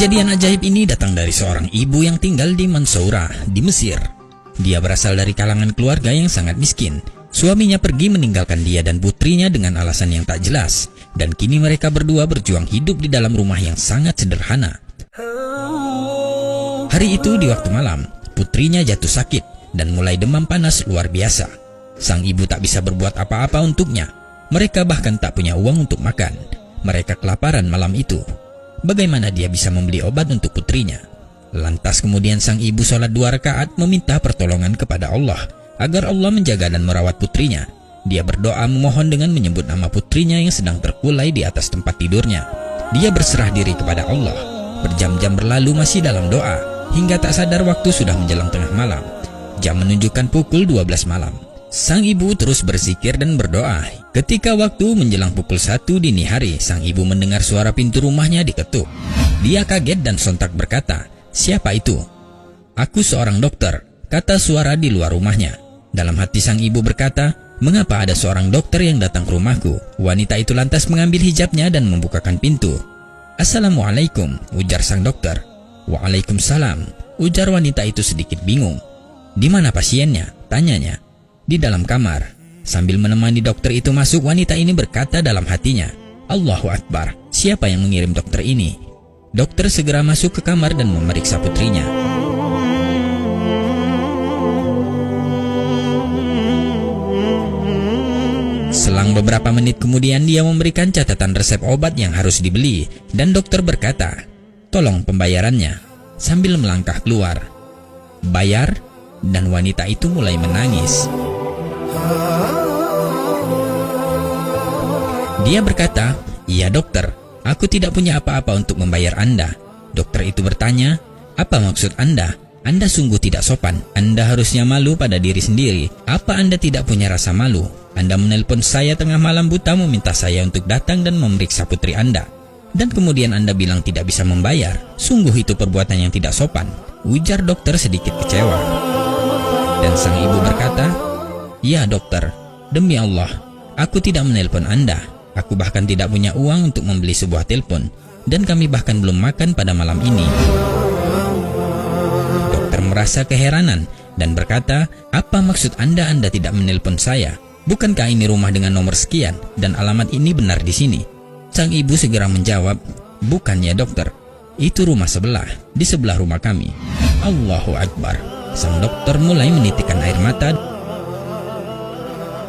Kejadian ajaib ini datang dari seorang ibu yang tinggal di Mansoura, di Mesir. Dia berasal dari kalangan keluarga yang sangat miskin. Suaminya pergi meninggalkan dia dan putrinya dengan alasan yang tak jelas. Dan kini mereka berdua berjuang hidup di dalam rumah yang sangat sederhana. Hari itu di waktu malam, putrinya jatuh sakit dan mulai demam panas luar biasa. Sang ibu tak bisa berbuat apa-apa untuknya. Mereka bahkan tak punya uang untuk makan. Mereka kelaparan malam itu. Bagaimana dia bisa membeli obat untuk putrinya? Lantas kemudian sang ibu sholat 2 rakaat meminta pertolongan kepada Allah agar Allah menjaga dan merawat putrinya. Dia berdoa memohon dengan menyebut nama putrinya yang sedang terkulai di atas tempat tidurnya. Dia berserah diri kepada Allah. Berjam-jam berlalu masih dalam doa, hingga tak sadar waktu sudah menjelang tengah malam. Jam menunjukkan pukul 12 malam. Sang ibu terus berzikir dan berdoa. Ketika waktu menjelang pukul 1 dini hari, sang ibu mendengar suara pintu rumahnya diketuk. Dia kaget dan sontak berkata, "Siapa itu?" "Aku seorang dokter," kata suara di luar rumahnya. Dalam hati sang ibu berkata, "Mengapa ada seorang dokter yang datang ke rumahku?" Wanita itu lantas mengambil hijabnya dan membukakan pintu. "Assalamualaikum," ujar sang dokter. "Waalaikumsalam," ujar wanita itu sedikit bingung. "Di mana pasiennya?" tanyanya. "Di dalam kamar." Sambil menemani dokter itu masuk, wanita ini berkata dalam hatinya, "Allahu Akbar, siapa yang mengirim dokter ini?" Dokter segera masuk ke kamar dan memeriksa putrinya. Selang beberapa menit kemudian dia memberikan catatan resep obat yang harus dibeli, dan dokter berkata, "Tolong pembayarannya," sambil melangkah keluar. "Bayar?" dan wanita itu mulai menangis. Dia berkata, "Iya dokter, aku tidak punya apa-apa untuk membayar Anda." Dokter itu bertanya, "Apa maksud Anda? Anda sungguh tidak sopan. Anda harusnya malu pada diri sendiri. Apa Anda tidak punya rasa malu? Anda menelpon saya tengah malam buta meminta saya untuk datang dan memeriksa putri Anda. Dan kemudian Anda bilang tidak bisa membayar. Sungguh itu perbuatan yang tidak sopan," ujar dokter sedikit kecewa. Dan sang ibu berkata, "Ya dokter, demi Allah, aku tidak menelpon Anda. Aku bahkan tidak punya uang untuk membeli sebuah telepon. Dan kami bahkan belum makan pada malam ini." Dokter merasa keheranan dan berkata, "Apa maksud Anda tidak menelpon saya? Bukankah ini rumah dengan nomor sekian dan alamat ini benar di sini?" Sang ibu segera menjawab, "Bukan ya dokter, itu rumah sebelah, di sebelah rumah kami." Allahu Akbar. Sang dokter mulai menitikkan air mata.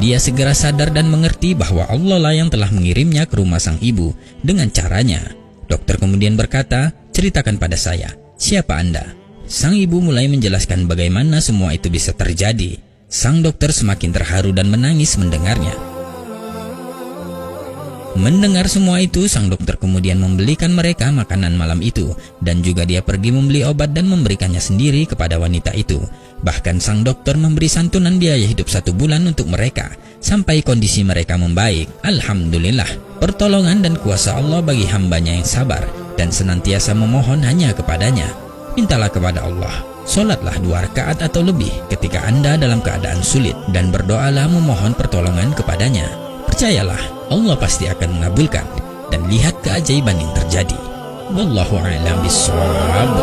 Dia segera sadar dan mengerti bahwa Allah lah yang telah mengirimnya ke rumah sang ibu dengan caranya. Dokter kemudian berkata, "Ceritakan pada saya, siapa Anda?" Sang ibu mulai menjelaskan bagaimana semua itu bisa terjadi. Sang dokter semakin terharu dan menangis mendengarnya. Mendengar semua itu, sang dokter kemudian membelikan mereka makanan malam itu, dan juga dia pergi membeli obat dan memberikannya sendiri kepada wanita itu. Bahkan sang dokter memberi santunan biaya hidup 1 bulan untuk mereka, sampai kondisi mereka membaik. Alhamdulillah, pertolongan dan kuasa Allah bagi hambanya yang sabar, dan senantiasa memohon hanya kepadanya. Mintalah kepada Allah, solatlah 2 rakaat atau lebih ketika Anda dalam keadaan sulit, dan berdoalah memohon pertolongan kepadanya. Percayalah, Allah pasti akan mengabulkan, dan lihat keajaiban yang terjadi. Wallahu a'lam bishawab.